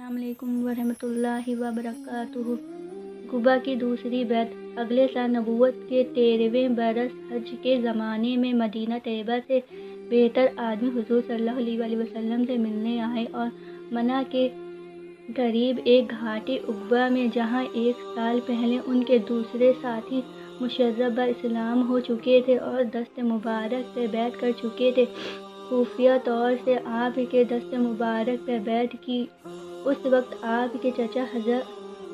السلام علیکم ورحمۃ اللہ وبرکاتہ۔ قبا کی دوسری بیعت۔ اگلے سال نبوت کے 13ویں برس حج کے زمانے میں مدینہ طیبہ سے بہتر آدمی حضور صلی اللہ علیہ وسلم سے ملنے آئے اور منا کے قریب ایک گھاٹی عقبہ میں، جہاں ایک سال پہلے ان کے دوسرے ساتھی مشرف اسلام ہو چکے تھے اور دست مبارک پہ بیعت کر چکے تھے، خفیہ طور سے آپ کے دست مبارک پہ بیعت کی۔ اس وقت آپ کے چچا حضرت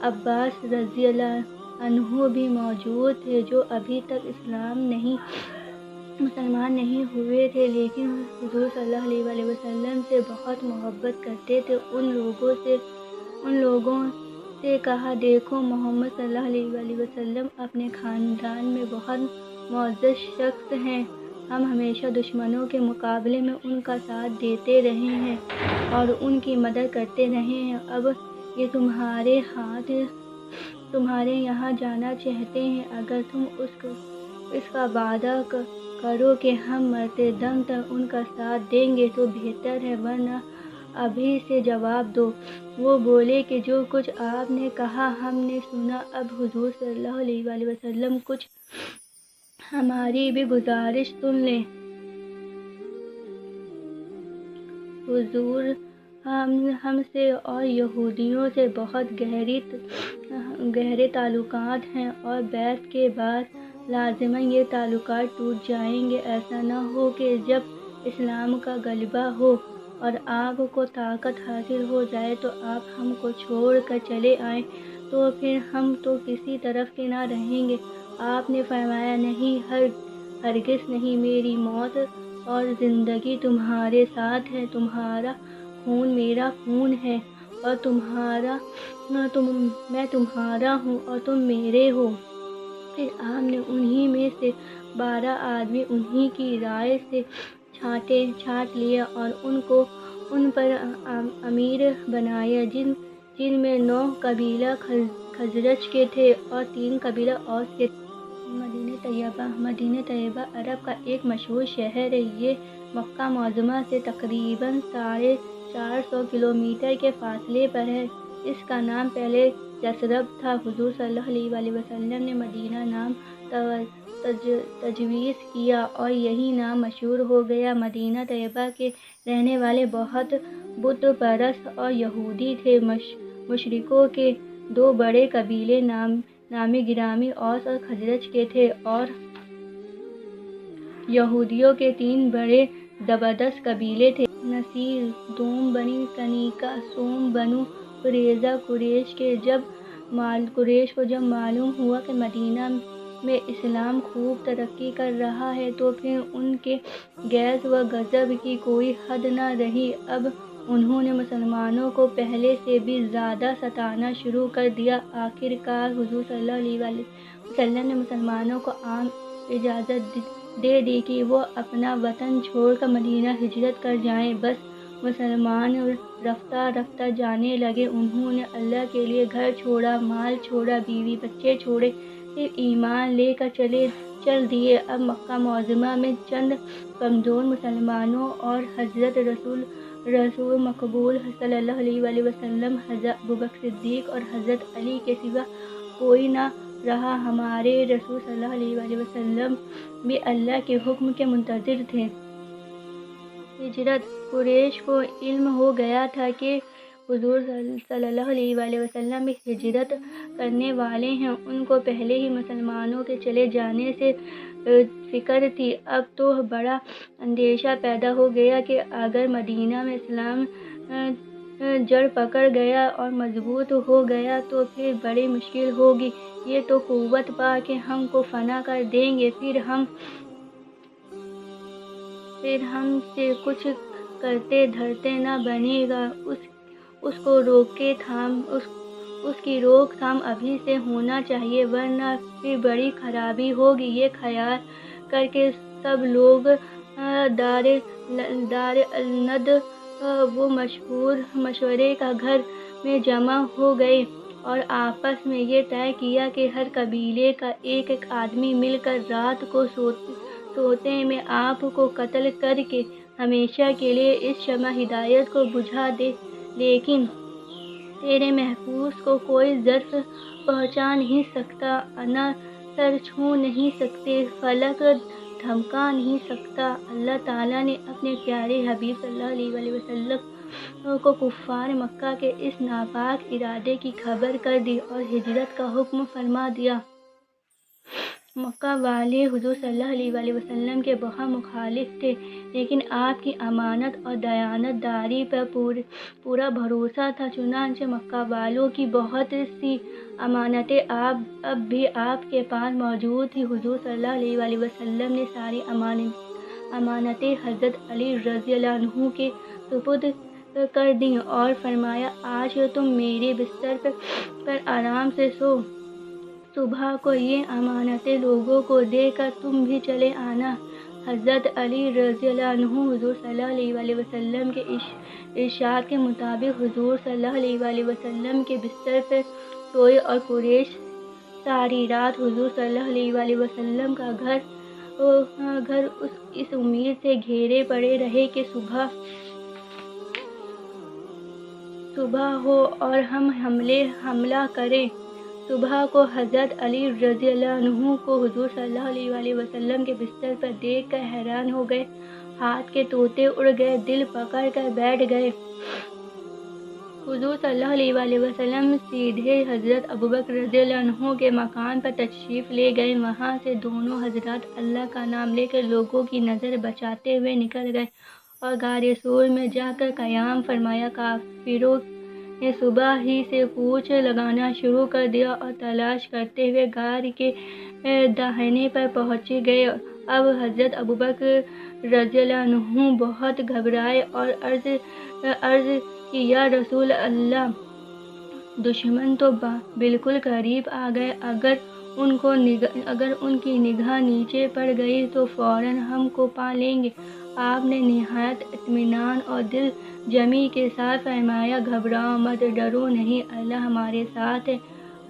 عباس رضی اللہ عنہ بھی موجود تھے، جو ابھی تک مسلمان نہیں ہوئے تھے، لیکن حضور صلی اللہ علیہ وسلم سے بہت محبت کرتے تھے۔ ان لوگوں سے کہا، دیکھو، محمد صلی اللہ علیہ وسلم اپنے خاندان میں بہت معزز شخص ہیں، ہم ہمیشہ دشمنوں کے مقابلے میں ان کا ساتھ دیتے رہے ہیں اور ان کی مدد کرتے رہے ہیں، اب یہ تمہارے یہاں جانا چاہتے ہیں، اگر تم اس کا وعدہ کرو کہ ہم مرتے دم تک ان کا ساتھ دیں گے تو بہتر ہے، ورنہ ابھی سے جواب دو۔ وہ بولے کہ جو کچھ آپ نے کہا ہم نے سنا، اب حضور صلی اللہ علیہ وسلم کچھ ہماری بھی گزارش سن لیں۔ حضور ہم سے اور یہودیوں سے بہت گہرے تعلقات ہیں اور بیعت کے بعد لازماً یہ تعلقات ٹوٹ جائیں گے۔ ایسا نہ ہو کہ جب اسلام کا غلبہ ہو اور آپ کو طاقت حاصل ہو جائے تو آپ ہم کو چھوڑ کر چلے آئیں، تو پھر ہم تو کسی طرف کے نہ رہیں گے۔ آپ نے فرمایا، نہیں، ہرگز نہیں، میری موت اور زندگی تمہارے ساتھ ہے، تمہارا خون میرا خون ہے اور میں تمہارا ہوں اور تم میرے ہو۔ پھر آپ نے انہی میں سے 12 آدمی انہی کی رائے سے چھانٹ لیا اور ان پر امیر بنایا، جن میں 9 قبیلہ خزرج کے تھے اور 3 قبیلہ اوس کے تھے۔ مدینہ طیبہ عرب کا ایک مشہور شہر ہے۔ یہ مکہ معظمہ سے تقریباً 450 کلومیٹر کے فاصلے پر ہے۔ اس کا نام پہلے یثرب تھا۔ حضور صلی اللہ علیہ وسلم نے مدینہ نام تجویز کیا اور یہی نام مشہور ہو گیا۔ مدینہ طیبہ کے رہنے والے بہت بت پرست اور یہودی تھے۔ مشرکوں کے 2 بڑے قبیلے نامی گرامی اوس اور خزرج کے تھے اور یہودیوں کے 3 بڑے زبردست قبیلے تھے، نصیر، دوم بنی کنیکہ، سوم بنو قریظہ۔ قریش کو جب معلوم ہوا کہ مدینہ میں اسلام خوب ترقی کر رہا ہے تو پھر ان کے غیظ و غضب کی کوئی حد نہ رہی۔ اب انہوں نے مسلمانوں کو پہلے سے بھی زیادہ ستانا شروع کر دیا۔ آخر کار حضور صلی اللہ علیہ وسلم نے مسلمانوں کو عام اجازت دے دی کہ وہ اپنا وطن چھوڑ کر مدینہ ہجرت کر جائیں۔ بس مسلمان رفتہ رفتہ جانے لگے۔ انہوں نے اللہ کے لیے گھر چھوڑا، مال چھوڑا، بیوی بچے چھوڑے، پھر ایمان لے کر چل دیے۔ اب مکہ معظمہ میں چند کمزور مسلمانوں اور حضرت رسول مقبول صلی اللہ علیہ وسلم، حضرت ابوبکر صدیق اور حضرت علی کے سوا کوئی نہ رہا۔ ہمارے رسول صلی اللہ علیہ وسلم بھی اللہ کے حکم کے منتظر تھے۔ ہجرت۔ قریش کو علم ہو گیا تھا کہ حضور صلی اللہ علیہ وسلم بھی ہجرت کرنے والے ہیں۔ ان کو پہلے ہی مسلمانوں کے چلے جانے سے فکر تھی۔ اب تو بڑا اندیشہ پیدا ہو گیا کہ اگر مدینہ میں اسلام جڑ پکڑ گیا اور مضبوط ہو گیا تو پھر بڑی مشکل ہوگی۔ یہ تو قوت پا کے ہم کو فنا کر دیں گے، پھر ہم سے کچھ کرتے دھرتے نہ بنے گا۔ اس کی روک تھام ابھی سے ہونا چاہیے، ورنہ پھر بڑی خرابی ہوگی۔ یہ خیال کر کے سب لوگ دار الندوہ مشورے کا گھر میں جمع ہو گئے اور آپس میں یہ طے کیا کہ ہر قبیلے کا ایک آدمی مل کر رات کو سوتے میں آپ کو قتل کر کے ہمیشہ کے لیے اس شمع ہدایت کو بجھا دے۔ لیکن تیرے محفوظ کو کوئی ظرف پہنچا نہیں سکتا، انا سر چھو نہیں سکتے، فلک دھمکا نہیں سکتا۔ اللہ تعالیٰ نے اپنے پیارے حبیب صلی اللہ علیہ وسلم کو کفار مکہ کے اس ناپاک ارادے کی خبر کر دی اور ہجرت کا حکم فرما دیا۔ مکہ والے حضور صلی اللہ علیہ وسلم کے بہت مخالف تھے، لیکن آپ کی امانت اور دیانت داری پر پورا بھروسہ تھا۔ چنانچہ مکہ والوں کی بہت سی امانتیں اب بھی آپ کے پاس موجود تھیں۔ حضور صلی اللہ علیہ وسلم نے ساری امانتیں حضرت علی رضی اللہ عنہ کے سپرد کر دیں اور فرمایا، آج تم میرے بستر پر آرام سے سو، صبح کو یہ امانتیں لوگوں کو دے کر تم بھی چلے آنا۔ حضرت علی رضی اللہ عنہ حضور صلی اللہ علیہ وسلم کے ارشاد کے مطابق حضور صلی اللہ علیہ وسلم کے بستر پر سوئے اور قریش ساری رات حضور صلی اللہ علیہ وسلم کا گھر اس امید سے گھیرے پڑے رہے کہ صبح ہو اور ہم حملہ کریں۔ صبح کو حضرت علی رضی اللہ عنہ کو حضور صلی اللہ علیہ وسلم کے بستر پر دیکھ کر حیران ہو گئے، ہاتھ کے طوطے اڑ گئے، دل پکڑ کر بیٹھ گئے۔ حضور صلی اللہ علیہ وسلم سیدھے حضرت ابوبکر رضی اللہ عنہ کے مکان پر تشریف لے گئے۔ وہاں سے دونوں حضرات اللہ کا نام لے کر لوگوں کی نظر بچاتے ہوئے نکل گئے اور غار ثور میں جا کر قیام فرمایا۔ کافروں نے صبح ہی سے کوچ لگانا شروع کر دیا اور تلاش کرتے ہوئے غار کے دہانے پر پہنچ گئے۔ اب حضرت ابوبکر رضی اللہ عنہ بہت گھبرائے اور عرض کی، یا رسول اللہ، دشمن تو بالکل قریب آ گئے، اگر ان کی نگاہ نیچے پڑ گئی تو فوراً ہم کو پا لیں گے۔ آپ نے نہایت اطمینان اور دل جمعی کے ساتھ فرمایا، گھبراؤ مت، ڈرو نہیں، اللہ ہمارے ساتھ ہے۔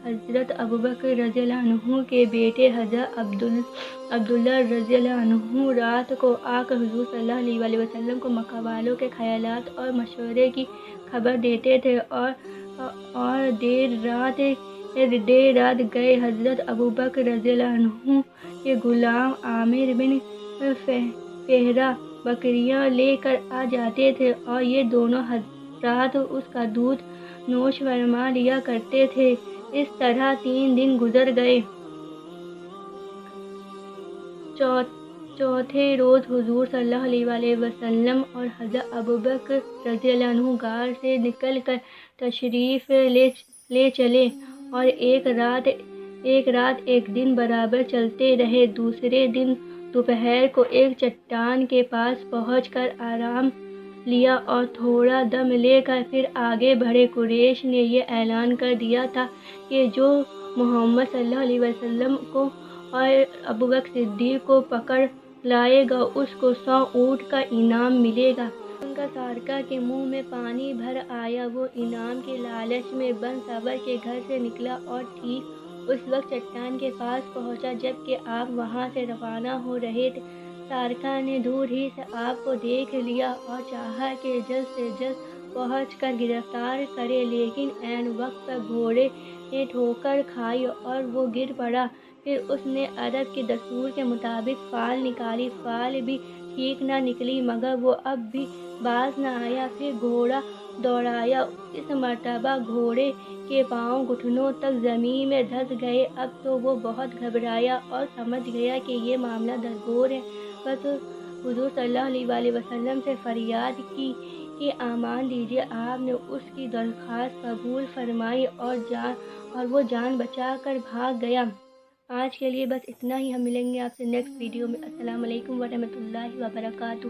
حضرت ابوبکر رضی اللہ عنہ کے بیٹے حضرت عبداللہ رضی اللہ عنہ رات کو آ کر حضور صلی اللہ علیہ وسلم کو مکہ والوں کے خیالات اور مشورے کی خبر دیتے تھے اور دیر رات گئے حضرت ابوبکر رضی اللہ عنہ کے غلام عامر بن فہرہ بکریاں لے کر آ جاتے تھے اور یہ دونوں حضرات اس کا دودھ نوش فرما لیا کرتے تھے۔ اس طرح 3 دن گزر گئے۔ چوتھے روز حضور صلی اللہ علیہ وسلم اور حضرت ابوبکر رضی اللہ عنہ غار سے نکل کر تشریف لے چلے اور ایک رات ایک دن برابر چلتے رہے۔ دوسرے دن دوپہر کو ایک چٹان کے پاس پہنچ کر آرام لیا اور تھوڑا دم لے کر پھر آگے بڑھے۔ قریش نے یہ اعلان کر دیا تھا کہ جو محمد صلی اللہ علیہ وسلم کو اور ابوبکر صدیق کو پکڑ لائے گا اس کو 100 اونٹ کا انعام ملے گا۔ ان کا سارکہ کے منہ میں پانی بھر آیا۔ وہ انعام کے لالچ میں بن صبر کے گھر سے نکلا اور ٹھیک اس وقت چٹان کے پاس پہنچا جب کہ آپ وہاں سے روانہ ہو رہے تھے۔ سارکہ نے دور ہی سے آپ کو دیکھ لیا اور چاہا کہ جلد سے جلد پہنچ کر گرفتار کرے، لیکن عین وقت پر گھوڑے نے ٹھوکر کھائی اور وہ گر پڑا۔ پھر اس نے عرب کے دستور کے مطابق فال نکالی، فال بھی ٹھیک نہ نکلی مگر وہ اب بھی باز نہ آیا۔ پھر گھوڑا دوڑایا، اس مرتبہ گھوڑے کے پاؤں گھٹنوں تک زمین میں دھس گئے۔ اب تو وہ بہت گھبرایا اور سمجھ گیا کہ یہ معاملہ درگور ہے، بس حضور صلی اللہ علیہ وسلم سے فریاد کی کہ امان دیجیے۔ آپ نے اس کی درخواست قبول فرمائی اور وہ جان بچا کر بھاگ گیا۔ آج کے لیے بس اتنا ہی، ہم ملیں گے آپ سے نیکسٹ ویڈیو میں۔ السلام علیکم ورحمۃ اللہ وبرکاتہ۔